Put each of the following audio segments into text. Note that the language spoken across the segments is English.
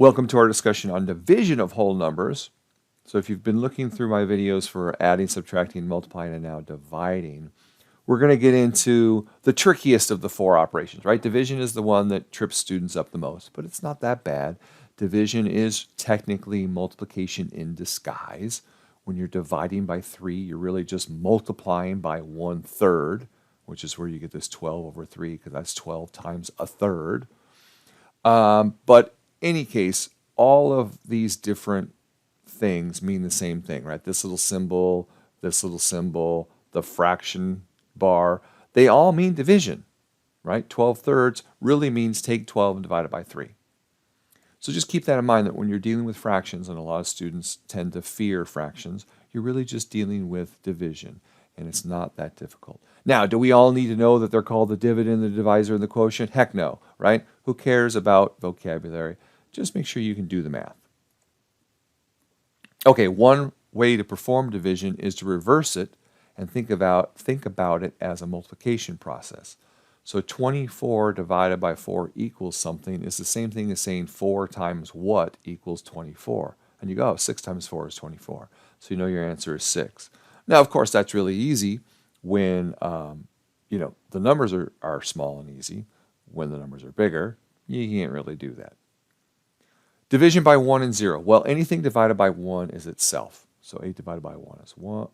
Welcome to our discussion on division of whole numbers. So if you've been looking through my videos for adding, subtracting, multiplying, and now dividing, we're going to get into the trickiest of the four operations, right? Division is the one that trips students up the most, but it's not that bad. Division is technically multiplication in disguise. When you're dividing by 3, you're really just multiplying by 1/3, which is where you get this 12 over 3, because that's 12 times a third. But any case, all of these different things mean the same thing, right? This little symbol, the fraction bar, they all mean division, right? 12/3 really means take 12 and divide it by 3. So just keep that in mind that when you're dealing with fractions, and a lot of students tend to fear fractions, you're really just dealing with division, and it's not that difficult. Now, do we all need to know that they're called the dividend, the divisor, and the quotient? Heck no, right? Who cares about vocabulary? Just make sure you can do the math. Okay, one way to perform division is to reverse it and think about it as a multiplication process. So 24 divided by 4 equals something is the same thing as saying 4 times what equals 24. And you go, oh, 6 times 4 is 24. So you know your answer is 6. Now, of course, that's really easy when the numbers are small and easy. When the numbers are bigger, you can't really do that. Division by 1 and 0. Well, anything divided by 1 is itself. So 8 divided by 1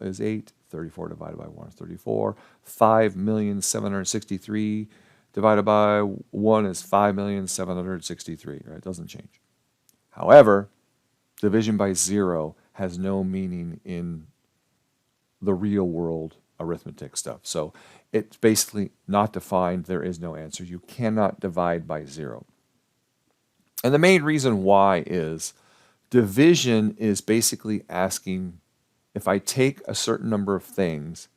is 8. 34 divided by 1 is 34. 5,763,000 divided by 1 is 5,763,000. Right? It doesn't change. However, division by 0 has no meaning in the real world arithmetic stuff. So it's basically not defined. There is no answer. You cannot divide by 0. And the main reason why is division is basically asking, if I take a certain number of things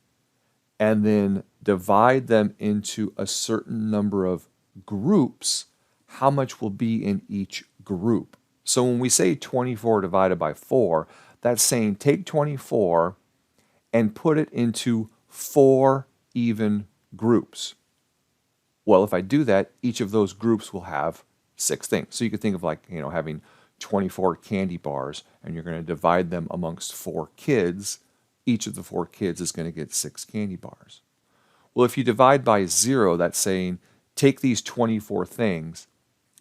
and then divide them into a certain number of groups, how much will be in each group? So when we say 24 divided by 4, that's saying take 24 and put it into 4 even groups. Well, if I do that, each of those groups will have 6 things. So you could think of like, having 24 candy bars, and you're going to divide them amongst 4 kids. Each of the 4 kids is going to get 6 candy bars. Well, if you divide by 0, that's saying take these 24 things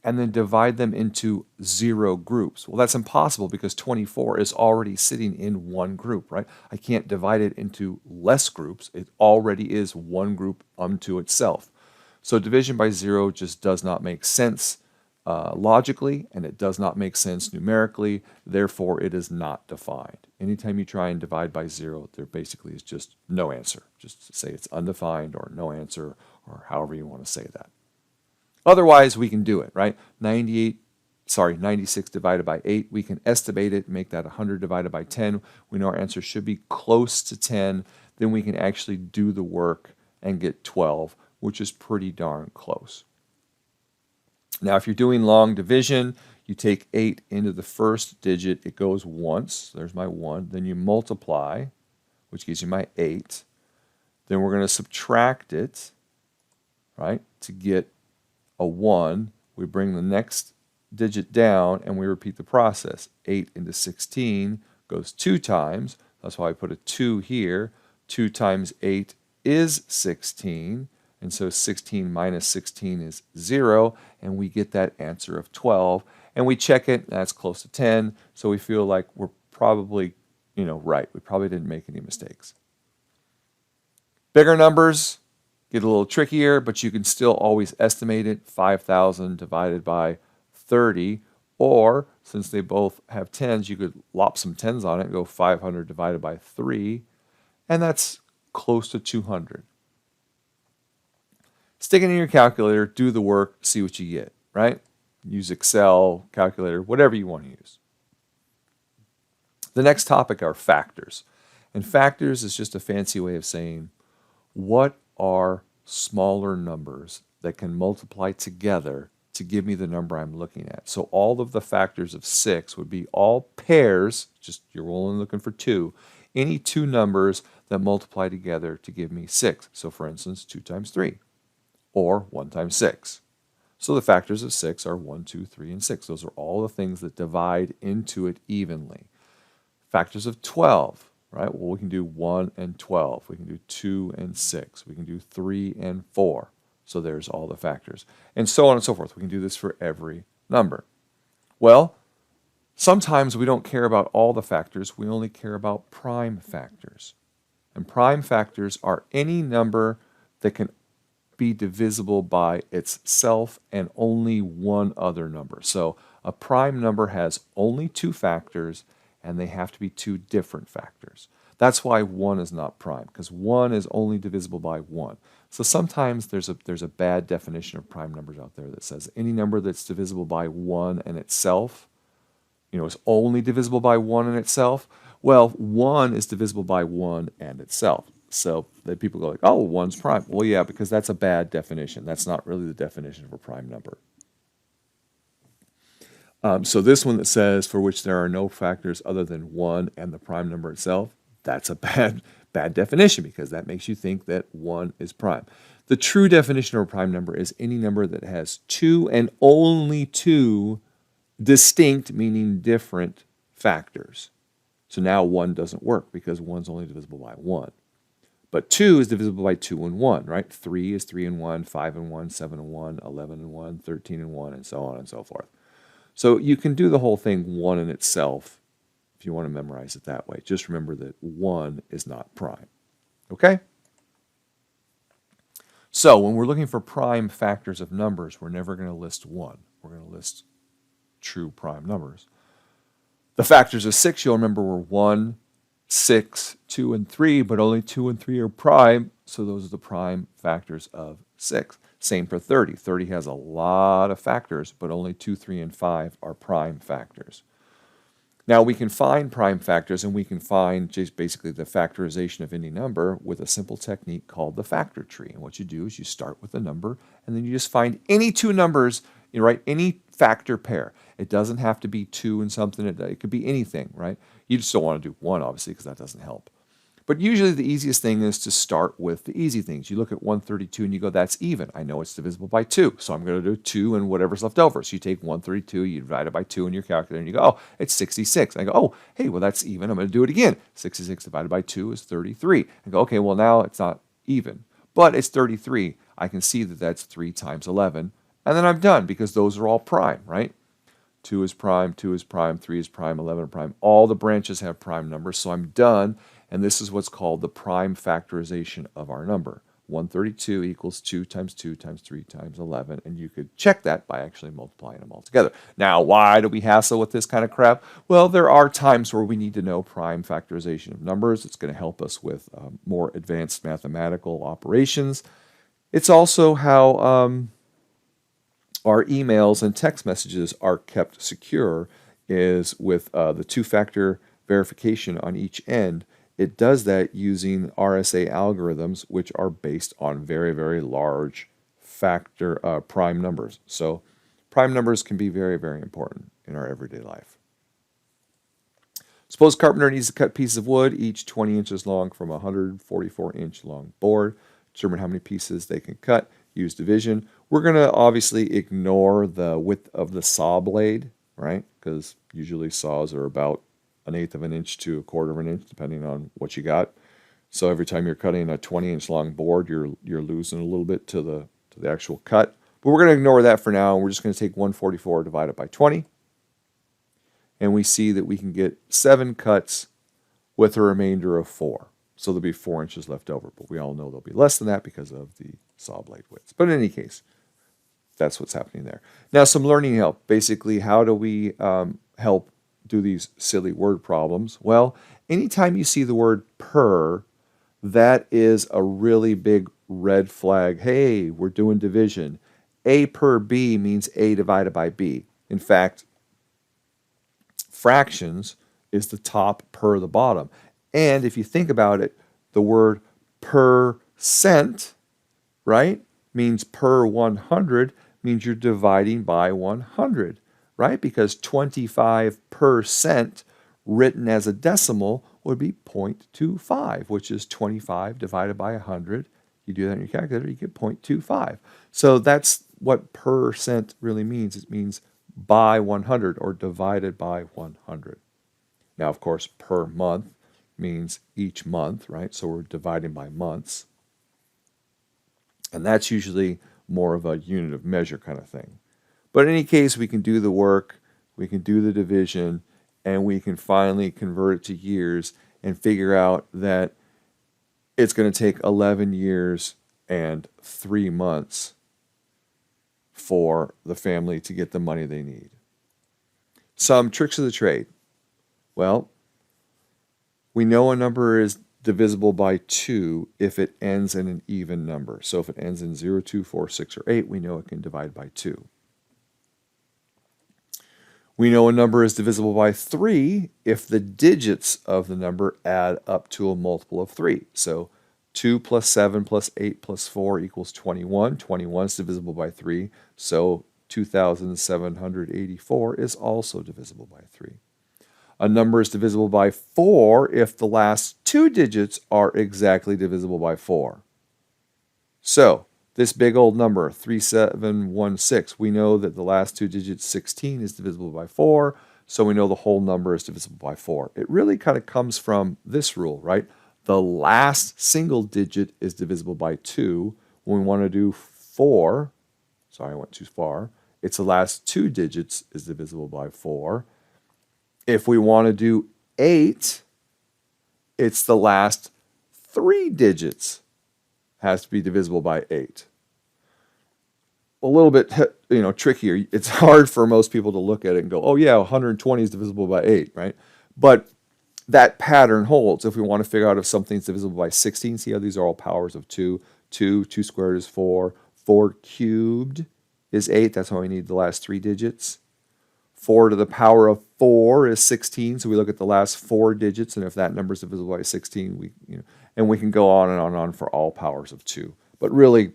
and then divide them into 0 groups. Well, that's impossible because 24 is already sitting in one group, right? I can't divide it into less groups. It already is one group unto itself. So division by 0 just does not make sense logically, and it does not make sense numerically. Therefore, it is not defined. Anytime you try and divide by 0, there basically is just no answer. Just say it's undefined or no answer, or however you want to say that. Otherwise, we can do it, right? 96 divided by 8, we can estimate it, make that 100 divided by 10. We know our answer should be close to 10. Then we can actually do the work and get 12, which is pretty darn close. Now, if you're doing long division, you take 8 into the first digit. It goes once. There's my 1. Then you multiply, which gives you my 8. Then we're going to subtract it, right, to get a 1. We bring the next digit down, and we repeat the process. 8 into 16 goes 2 times. That's why I put a 2 here. 2 times 8 is 16. And so 16 minus 16 is 0, and we get that answer of 12. And we check it, and that's close to 10, so we feel like we're probably, right. We probably didn't make any mistakes. Bigger numbers get a little trickier, but you can still always estimate it. 5,000 divided by 30, or since they both have 10s, you could lop some 10s on it and go 500 divided by 3, and that's close to 200. Stick it in your calculator, do the work, see what you get, right? Use Excel, calculator, whatever you want to use. The next topic are factors. And factors is just a fancy way of saying, what are smaller numbers that can multiply together to give me the number I'm looking at? So all of the factors of 6 would be all pairs, just you're only looking for 2, any 2 numbers that multiply together to give me 6. So for instance, 2 times 3. Or 1 times 6. So the factors of 6 are 1, 2, 3, and 6. Those are all the things that divide into it evenly. Factors of 12, right? Well, we can do 1 and 12. We can do 2 and 6. We can do 3 and 4. So there's all the factors. And so on and so forth. We can do this for every number. Well, sometimes we don't care about all the factors. We only care about prime factors. And prime factors are any number that can be divisible by itself and only one other number. So a prime number has only two factors, and they have to be two different factors. That's why 1 is not prime, because 1 is only divisible by 1. So sometimes there's a bad definition of prime numbers out there that says any number that's divisible by 1 and itself, is only divisible by 1 and itself. Well, 1 is divisible by 1 and itself. So that people go like, oh, 1's prime. Well, yeah, because that's a bad definition. That's not really the definition of a prime number. So this one that says for which there are no factors other than 1 and the prime number itself, that's a bad definition, because that makes you think that 1 is prime. The true definition of a prime number is any number that has two and only two distinct, meaning different, factors. So now 1 doesn't work because 1's only divisible by 1. But 2 is divisible by 2 and 1, right? 3 is 3 and 1, 5 and 1, 7 and 1, 11 and 1, 13 and 1, and so on and so forth. So you can do the whole thing 1 in itself if you want to memorize it that way. Just remember that 1 is not prime. Okay? So when we're looking for prime factors of numbers, we're never going to list 1. We're going to list true prime numbers. The factors of 6, you'll remember, were 1, 6, 2, and 3, but only 2 and 3 are prime, so those are the prime factors of 6. Same for 30. 30 has a lot of factors, but only 2, 3, and 5 are prime factors. Now we can find prime factors, and we can find just basically the factorization of any number with a simple technique called the factor tree. And what you do is you start with a number, and then you just find any two numbers, right? Any factor pair. It doesn't have to be 2 and something. It could be anything, right? You just don't want to do 1, obviously, because that doesn't help. But usually the easiest thing is to start with the easy things. You look at 132 and you go, that's even. I know it's divisible by 2, so I'm going to do 2 and whatever's left over. So you take 132, you divide it by 2 in your calculator, and you go, oh, it's 66. I go, oh, hey, well, that's even. I'm going to do it again. 66 divided by 2 is 33. I go, okay, well, now it's not even, but it's 33. I can see that that's 3 times 11, and then I'm done because those are all prime, right? 2 is prime, 2 is prime, 3 is prime, 11 are prime. All the branches have prime numbers, so I'm done. And this is what's called the prime factorization of our number. 132 equals 2 times 2 times 3 times 11. And you could check that by actually multiplying them all together. Now, why do we hassle with this kind of crap? Well, there are times where we need to know prime factorization of numbers. It's going to help us with more advanced mathematical operations. It's also how our emails and text messages are kept secure, is with the two-factor verification on each end. It does that using RSA algorithms, which are based on very, very large factor prime numbers. So prime numbers can be very, very important in our everyday life. Suppose carpenter needs to cut pieces of wood, each 20 inches long, from a 144-inch long board. Determine how many pieces they can cut. Use division. We're going to obviously ignore the width of the saw blade, right? Because usually saws are about 1/8 of an inch to 1/4 of an inch, depending on what you got. So every time you're cutting a 20-inch long board, you're losing a little bit to the actual cut. But we're going to ignore that for now, and we're just going to take 144 divided by 20. And we see that we can get 7 cuts with a remainder of 4. So there'll be 4 inches left over. But we all know there'll be less than that because of the saw blade width. But in any case, that's what's happening there. Now, some learning help. Basically, how do we help do these silly word problems? Well, anytime you see the word per, that is a really big red flag. Hey, we're doing division. A per B means A divided by B. In fact, fractions is the top, per the bottom. And if you think about it, the word percent, right, means per 100, means you're dividing by 100. Right? Because 25% written as a decimal would be 0.25, which is 25 divided by 100. You do that in your calculator, you get 0.25. So that's what percent really means. It means by 100 or divided by 100. Now, of course, per month means each month, right? So we're dividing by months. And that's usually more of a unit of measure kind of thing. But in any case, we can do the work, we can do the division, and we can finally convert it to years and figure out that it's going to take 11 years and 3 months for the family to get the money they need. Some tricks of the trade. Well, we know a number is divisible by 2 if it ends in an even number. So if it ends in 0, 2, 4, 6, or 8, we know it can divide by 2. We know a number is divisible by 3 if the digits of the number add up to a multiple of 3. So 2 plus 7 plus 8 plus 4 equals 21. 21 is divisible by 3, so 2,784 is also divisible by 3. A number is divisible by 4 if the last 2 digits are exactly divisible by 4. So this big old number, 3716, we know that the last 2 digits, 16, is divisible by 4, so we know the whole number is divisible by 4. It really kind of comes from this rule, right? The last single digit is divisible by 2. When we want to do 4, sorry, I went too far, it's the last 2 digits is divisible by 4. If we want to do 8, it's the last 3 digits has to be divisible by 8. A little bit, trickier. It's hard for most people to look at it and go, oh yeah, 120 is divisible by 8, right? But that pattern holds. If we want to figure out if something's divisible by 16, see how these are all powers of 2. 2 squared is 4. 4 cubed is 8. That's why we need the last 3 digits. 4 to the power of 4 is 16, so we look at the last 4 digits, and if that number is divisible by 16, and we can go on and on and on for all powers of 2. But really,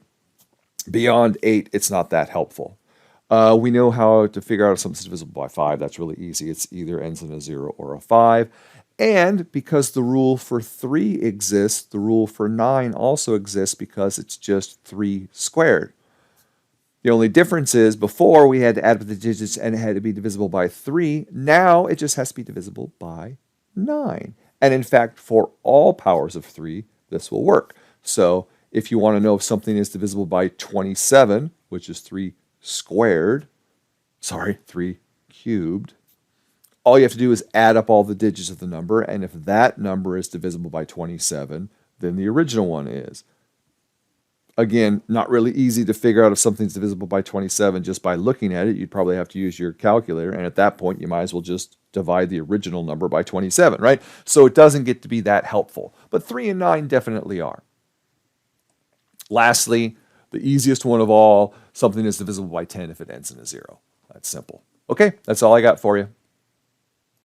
beyond 8, it's not that helpful. We know how to figure out if something's divisible by 5. That's really easy. It's either ends in a 0 or a 5. And because the rule for 3 exists, the rule for 9 also exists because it's just 3 squared. The only difference is before we had to add up the digits and it had to be divisible by 3. Now it just has to be divisible by 9. And in fact, for all powers of 3, this will work. So if you want to know if something is divisible by 27, which is 3 cubed, all you have to do is add up all the digits of the number, and if that number is divisible by 27, then the original one is. Again, not really easy to figure out if something's divisible by 27 just by looking at it. You'd probably have to use your calculator, and at that point, you might as well just divide the original number by 27, right? So it doesn't get to be that helpful. But 3 and 9 definitely are. Lastly, the easiest one of all, something is divisible by 10 if it ends in a 0. That's simple. Okay, that's all I got for you.